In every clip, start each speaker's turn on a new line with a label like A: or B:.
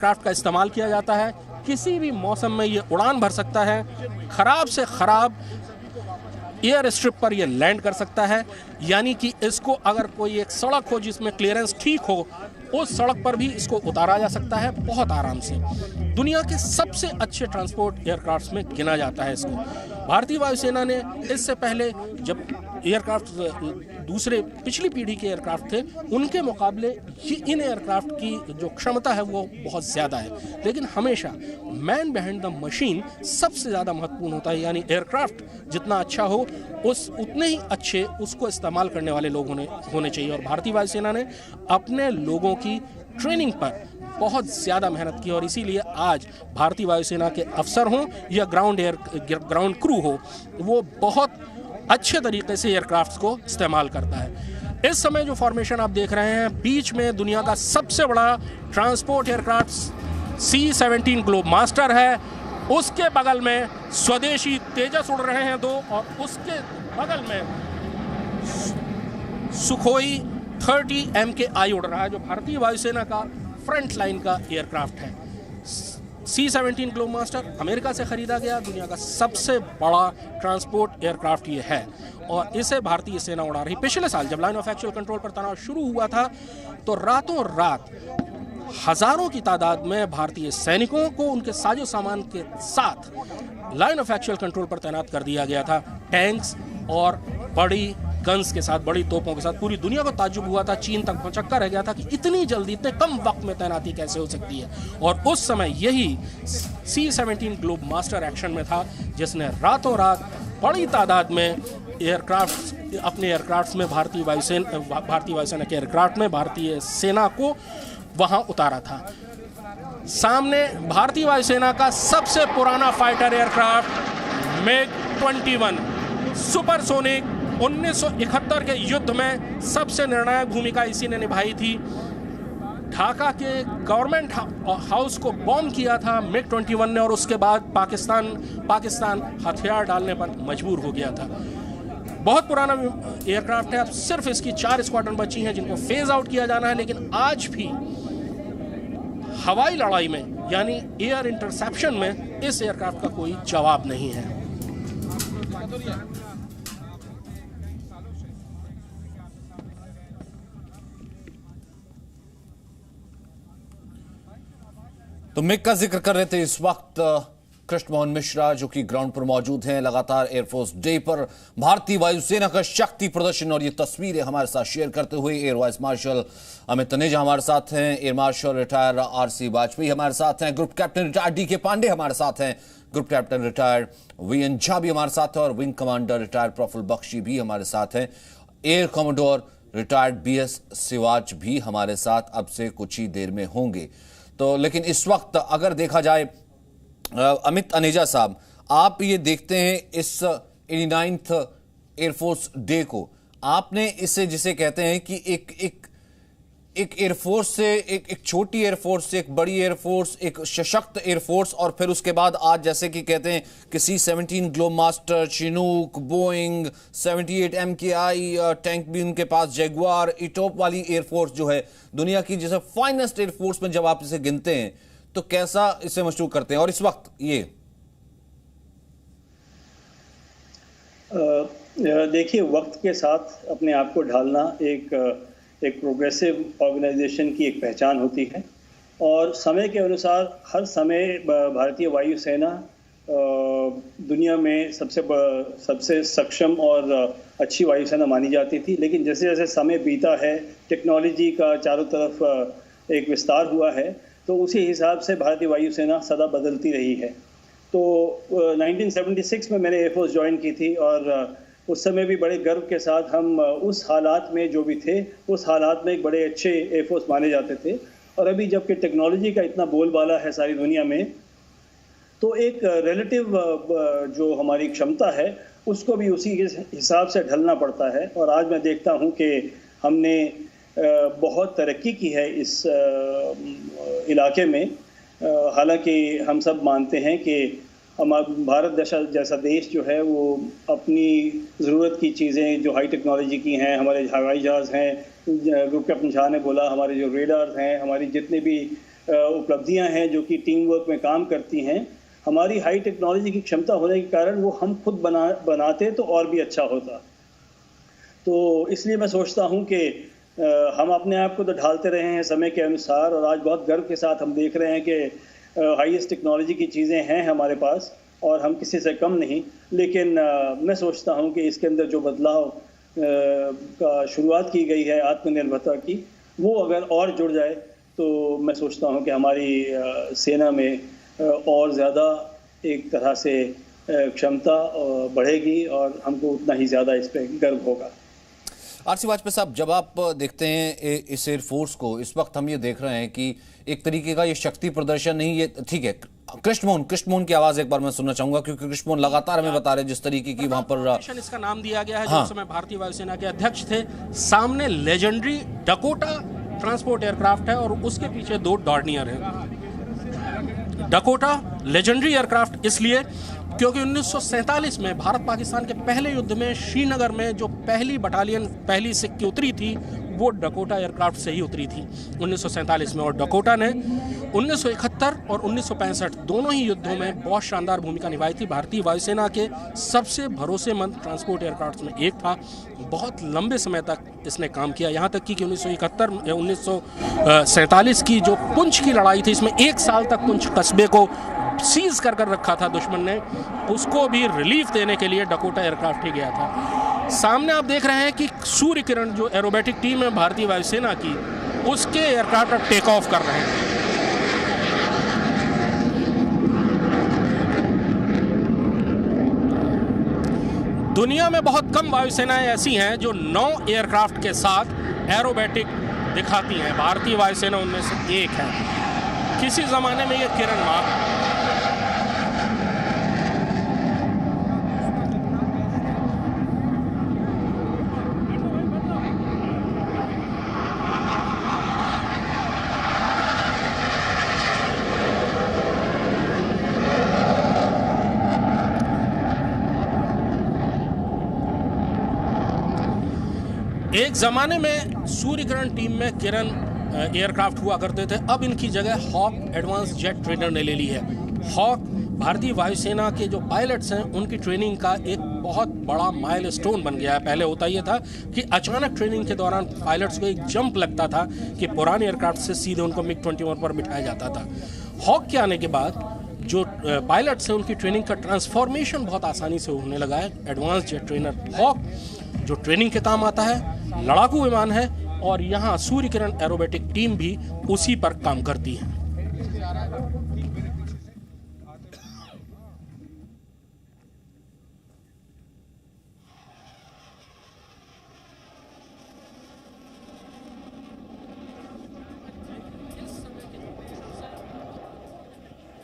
A: Craft का इस्तेमाल किया जाता है। किसी भी मौसम में ये उड़ान भर सकता है, खराब से खराब एयर स्ट्रिप पर ये लैंड कर सकता है। यानी कि इसको अगर कोई एक सड़क हो जिसमें क्लियरेंस ठीक हो, उस सड़क पर भी इसको उतारा जा सकता है बहुत आराम से। दुनिया के सबसे अच्छे ट्रांसपोर्ट एयरक्राफ्ट्स में गिना जाता है इसको। भारतीय वायुसेना ने इससे पहले जब एयरक्राफ्ट दूसरे पिछली पीढ़ी के एयरक्राफ्ट थे, उनके मुकाबले इन एयरक्राफ्ट की जो क्षमता है वो बहुत ज़्यादा है। लेकिन हमेशा मैन बिहाइंड द मशीन सबसे ज़्यादा महत्वपूर्ण होता है। यानी एयरक्राफ्ट जितना अच्छा हो, उतने ही अच्छे उसको इस्तेमाल करने वाले लोग होने चाहिए। और भारतीय वायुसेना ने अपने लोगों की ट्रेनिंग पर बहुत ज़्यादा मेहनत की और इसीलिए आज भारतीय वायुसेना के अफसर हों या ग्राउंड क्रू हो, वो बहुत अच्छे तरीके से एयरक्राफ्ट्स को इस्तेमाल करता है। इस समय जो फॉर्मेशन आप देख रहे हैं, बीच में दुनिया का सबसे बड़ा transport aircraft C-17 globe master है। उसके बगल में स्वदेशी तेजस उड़ रहे हैं दो, और उसके बगल में सुखोई 30 MKI उड़ रहा है, जो भारतीय वायुसेना का फ्रंट लाइन का एयरक्राफ्ट है। C-17 ग्लोब मास्टर अमेरिका से खरीदा गया, दुनिया का सबसे बड़ा ट्रांसपोर्ट एयरक्राफ्ट ये है और इसे भारतीय सेना उड़ा रही। पिछले साल जब लाइन ऑफ एक्चुअल कंट्रोल पर तनाव शुरू हुआ था, तो रातों रात हजारों की तादाद में भारतीय सैनिकों को उनके साजो सामान के साथ लाइन ऑफ एक्चुअल कंट्रोल पर तैनात कर दिया गया था, टैंक्स और बड़ी गन्स के साथ, बड़ी तोपों के साथ। पूरी दुनिया को ताज्जुब हुआ था, चीन तक भौचक्का रह गया था कि इतनी जल्दी, इतने कम वक्त में तैनाती कैसे हो सकती है। और उस समय यही C-17 ग्लोब मास्टर एक्शन में था, जिसने रातों रात बड़ी तादाद में एयरक्राफ्ट अपने एयरक्राफ्ट में भारतीय वायुसेना के एयरक्राफ्ट में भारतीय सेना को वहां उतारा था। सामने भारतीय वायुसेना का सबसे पुराना फाइटर एयरक्राफ्ट MiG-21 सुपरसोनिक 1971 के युद्ध में सबसे निर्णायक भूमिका इसी ने निभाई थी। ढाका के गवर्नमेंट हाउस को बॉम्ब किया था MiG-21 ने, और उसके बाद पाकिस्तान हथियार डालने पर मजबूर हो गया था। बहुत पुराना एयरक्राफ्ट है। अब सिर्फ इसकी 4 स्क्वाड्रन बची हैं जिनको फेज आउट किया जाना है। लेकिन आज भी हवाई लड़ाई में, यानी एयर इंटरसेप्शन में, इस एयरक्राफ्ट का कोई जवाब नहीं है।
B: तो मिग का जिक्र कर रहे थे इस वक्त कृष्ण मोहन मिश्रा, जो कि ग्राउंड पर मौजूद हैं लगातार एयरफोर्स डे पर। भारतीय वायुसेना का शक्ति प्रदर्शन और ये तस्वीरें हमारे साथ शेयर करते हुए air vice marshal Amit Taneja हमारे साथ हैं, air marshal retire RC Vajpayee हमारे साथ हैं, group captain retired DK Pandey हमारे साथ हैं, group captain retired VN Jha भी हमारे साथ हैं और wing commander retired Praful Bakshi भी हमारे साथ हैं। Air commodore retired BS Siwach भी हमारे साथ अब से कुछ ही देर में होंगे। तो लेकिन इस वक्त अगर देखा जाए, अमित तनेजा साहब, आप ये देखते हैं इस 89th एयरफोर्स डे को, आपने इसे जिसे कहते हैं कि एक एयरफोर्स से एक छोटी एयरफोर्स से एक बड़ी एयरफोर्स, एक सशक्त एयरफोर्स, और फिर उसके बाद आज जैसे कि कहते हैं कि C-17 globe master, Chinook, Boeing, 78 MKI tank भी उनके पास, जैगुआर, इटोप वाली एयरफोर्स जो है दुनिया की जैसे फाइनेस्ट एयरफोर्स में जब आप इसे गिनते हैं तो कैसा इसे महसूस करते हैं? और इस वक्त ये
C: देखिए, वक्त के साथ अपने आप को ढालना एक प्रोग्रेसिव ऑर्गेनाइजेशन की एक पहचान होती है, और समय के अनुसार हर समय भारतीय वायुसेना दुनिया में सबसे सक्षम और अच्छी वायुसेना मानी जाती थी। लेकिन जैसे जैसे समय बीता है, टेक्नोलॉजी का चारों तरफ एक विस्तार हुआ है, तो उसी हिसाब से भारतीय वायुसेना सदा बदलती रही है। तो 1976 में मैंने एयरफोर्स ज्वाइन की थी, और उस समय भी बड़े गर्व के साथ हम उस हालात में जो भी थे, उस हालात में एक बड़े अच्छे एयरफोर्स माने जाते थे। और अभी जबकि टेक्नोलॉजी का इतना बोलबाला है सारी दुनिया में, तो एक रिलेटिव जो हमारी क्षमता है उसको भी उसी हिसाब से ढलना पड़ता है। और आज मैं देखता हूँ कि हमने बहुत तरक्की की है इस इलाके में। हालांकि हम सब मानते हैं कि हमारा भारत जैसा देश जो है वो अपनी ज़रूरत की चीज़ें जो हाई टेक्नोलॉजी की हैं, हमारे हवाई जहाज़ हैं, ग्रुप कैप्टन झा ने बोला, हमारे जो रेडार्स हैं, हमारी जितने भी उपलब्धियां हैं जो कि टीम वर्क में काम करती हैं, हमारी हाई टेक्नोलॉजी की क्षमता होने के कारण वो हम खुद बनाते तो और भी अच्छा होता। तो इसलिए मैं सोचता हूं कि हम अपने आप को तो ढालते रहे हैं समय के अनुसार, और आज बहुत गर्व के साथ हम देख रहे हैं कि हाईएस्ट टेक्नोलॉजी की चीज़ें हैं हमारे पास और हम किसी से कम नहीं। लेकिन मैं सोचता हूं कि इसके अंदर जो बदलाव का शुरुआत की गई है आत्मनिर्भरता की, वो अगर और जुड़ जाए तो मैं सोचता हूं कि हमारी सेना में और ज़्यादा एक तरह से क्षमता बढ़ेगी और हमको उतना ही ज़्यादा इस पर गर्व होगा।
B: आरसी वाजपेयी साहब, जब आप देखते हैं इस एयरफोर्स को, इस वक्त हम ये देख रहे हैं कि एक तरीके का ये शक्ति प्रदर्शन नहीं, ये ठीक है। कृष्णमोहन की आवाज एक बार मैं सुनना चाहूंगा, क्योंकि कृष्णमोहन लगातार हमें बता रहे जिस तरीके की वहां पर
A: इसका नाम दिया गया है। हाँ। जो समय भारतीय वायुसेना के अध्यक्ष थे, सामने लेजेंडरी डकोटा ट्रांसपोर्ट एयरक्राफ्ट है और उसके पीछे 2 डॉर्नियर है। डकोटा लेजेंडरी एयरक्राफ्ट इसलिए क्योंकि 1947 में भारत पाकिस्तान के पहले युद्ध में श्रीनगर में जो पहली बटालियन पहली सिक्की उतरी थी वो डकोटा एयरक्राफ्ट से ही उतरी थी 1947 में। और डकोटा ने 1971 और 1965 दोनों ही युद्धों में बहुत शानदार भूमिका निभाई थी। भारतीय वायुसेना के सबसे भरोसेमंद ट्रांसपोर्ट एयरक्राफ्ट में एक था। बहुत लंबे समय तक इसने काम किया, यहाँ तक कि 1947 की जो पुंछ की लड़ाई थी, इसमें 1 साल तक पुंछ कस्बे को सीज कर रखा था दुश्मन ने, उसको भी रिलीफ देने के लिए डकोटा एयरक्राफ्ट ही गया था। सामने आप देख रहे हैं कि सूर्य किरण जो एरोबेटिक टीम है भारतीय वायुसेना की, उसके एयरक्राफ्ट अब टेक ऑफ कर रहे हैं। दुनिया में बहुत कम वायुसेनाएं ऐसी हैं जो 9 एयरक्राफ्ट के साथ एरोबेटिक दिखाती हैं। भारतीय वायुसेना उनमें से एक है। किसी जमाने में ये किरण मार्क एक ज़माने में सूर्य किरण टीम में किरण एयरक्राफ्ट हुआ करते थे, अब इनकी जगह हॉक एडवांस जेट ट्रेनर ने ले ली है। हॉक भारतीय वायुसेना के जो पायलट्स हैं उनकी ट्रेनिंग का एक बहुत बड़ा माइलस्टोन बन गया है। पहले होता ये था कि अचानक ट्रेनिंग के दौरान पायलट्स को एक जंप लगता था कि पुराने एयरक्राफ्ट से सीधे उनको MiG-21 पर बिठाया जाता था। हॉक के आने के बाद जो पायलट्स हैं उनकी ट्रेनिंग का ट्रांसफॉर्मेशन बहुत आसानी से होने लगा है। एडवांस जेट ट्रेनर हॉक जो ट्रेनिंग के काम आता है, लड़ाकू विमान है और यहाँ सूर्य किरण एरोबेटिक टीम भी उसी पर काम करती है।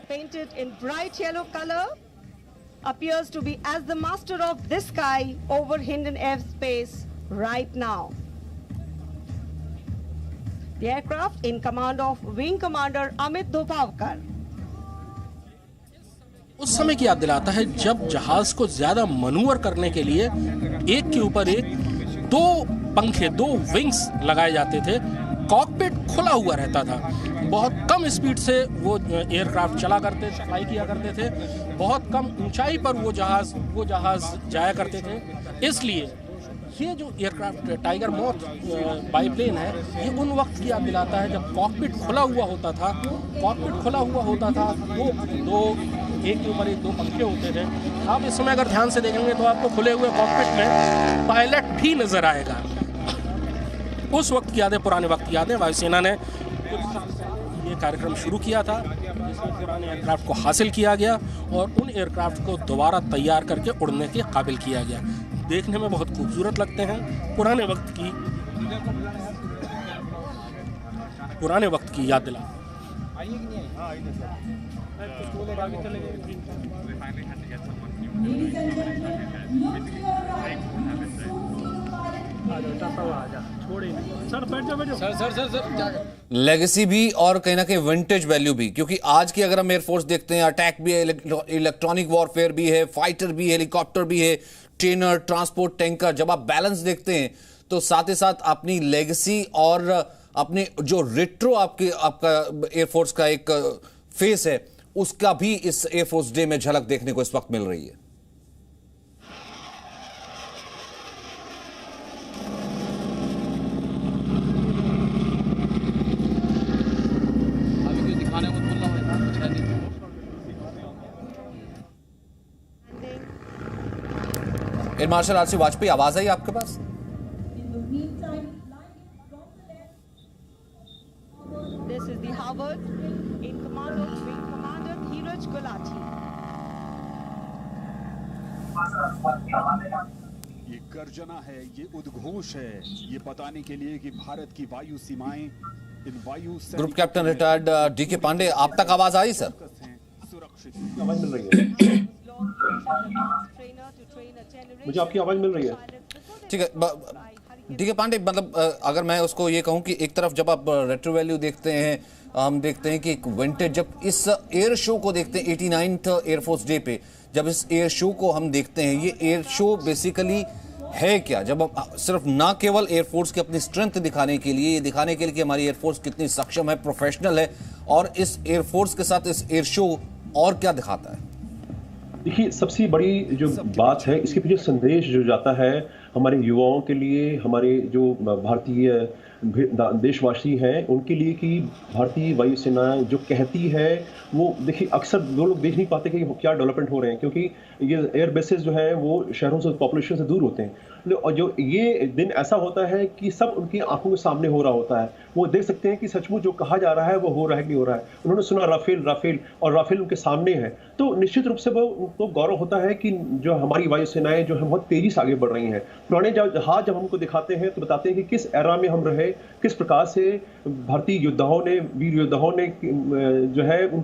D: Painted in bright yellow color, appears to be as the master of this sky over Hindan airspace right now. The aircraft in command of Wing Commander Amit Dhopavkar.
A: उस समय की याद दिलाता है जब जहाज को ज्यादा मनूवर करने के लिए एक के ऊपर एक 2 पंखे, 2 विंग्स लगाए जाते थे। कॉकपिट खुला हुआ रहता था। बहुत कम स्पीड से वो एयरक्राफ्ट फ्लाई किया करते थे। बहुत कम ऊंचाई पर वो जहाज जाया करते थे। इसलिए ये जो एयरक्राफ्ट टाइगर मॉथ बाईप्लेन है, ये उन वक्त की याद दिलाता है जब कॉकपिट खुला हुआ होता था। दो एक के ऊपर एक 2 पंखे होते थे। आप इस समय अगर ध्यान से देखेंगे तो आपको खुले हुए कॉकपिट में पायलट भी नजर आएगा। उस वक्त की यादें, पुराने वक्त की यादें। वायुसेना ने ये कार्यक्रम शुरू किया था जिसमें पुराने एयरक्राफ्ट को हासिल किया गया और उन एयरक्राफ्ट को दोबारा तैयार करके उड़ने के काबिल किया गया। देखने में बहुत खूबसूरत लगते हैं। पुराने वक्त की याद दिला।
B: लेगेसी भी और कहीं ना कहीं विंटेज वैल्यू भी, क्योंकि आज की अगर हम एयरफोर्स देखते हैं, अटैक भी है, इलेक्ट्रॉनिक वॉरफेयर भी है, फाइटर भी है, हेलीकॉप्टर भी है, ट्रेनर, ट्रांसपोर्ट, टैंकर। जब आप बैलेंस देखते हैं तो साथ ही साथ अपनी लेगेसी और अपने जो रेट्रो आपका एयरफोर्स का एक फेस है, उसका भी इस एयरफोर्स डे में झलक देखने को इस वक्त मिल रही है। Air marshal R C Vajpayee, आवाज आई आपके पास?
D: This is the Harvard in command of Wing Commander Dheeraj Gulati.
E: ये गर्जना है, ये उद्घोष है, ये बताने के लिए कि भारत की वायु सीमाएं इन वायु
B: group captain retired DK Pandey, आप तक आवाज आई सर?
E: सुरक्षित
F: आवाज मिल रही है, मुझे आपकी आवाज मिल रही है।
B: ठीक है डीके पांडे, मतलब अगर मैं उसको ये कहूं कि एक तरफ जब आप रेट्रो वैल्यू देखते हैं, हम देखते हैं कि एक विंटेज, जब इस एयर शो को देखते हैं 89th एयरफोर्स डे पे, जब इस एयर शो को हम देखते हैं, ये एयर शो बेसिकली है क्या? जब हम सिर्फ ना केवल एयरफोर्स की अपनी स्ट्रेंथ दिखाने के लिए, ये दिखाने के लिए कि हमारी एयरफोर्स कितनी सक्षम है, प्रोफेशनल है, और इस एयरफोर्स के साथ इस एयर शो और क्या दिखाता है?
F: देखिए, सबसे बड़ी जो बात है, इसके पीछे संदेश जो जाता है हमारे युवाओं के लिए, हमारे जो भारतीय देशवासी हैं उनके लिए, कि भारतीय वायुसेना जो कहती है वो, देखिए अक्सर वो लोग देख नहीं पाते कि क्या डेवलपमेंट हो रहे हैं, क्योंकि ये एयर बेसेस जो है वो शहरों से, पॉपुलेशन से दूर होते हैं। और जो ये दिन ऐसा होता है कि सब उनकी आंखों के सामने हो रहा होता है, वो देख सकते हैं कि सचमुच जो कहा जा रहा है वो हो रहा है कि नहीं हो रहा है। उन्होंने सुना राफेल राफेल, और राफेल उनके सामने है, तो निश्चित रूप से वो उनको गौरव होता है कि जो हमारी वायुसेनाएं जो है बहुत तेजी से आगे बढ़ रही हैं। पुराने जहाज जब हमको दिखाते हैं तो बताते हैं कि किस एरा में हम रहे, किस प्रकार से भारतीय योद्धाओं ने, वीर योद्धाओं ने जो है उनको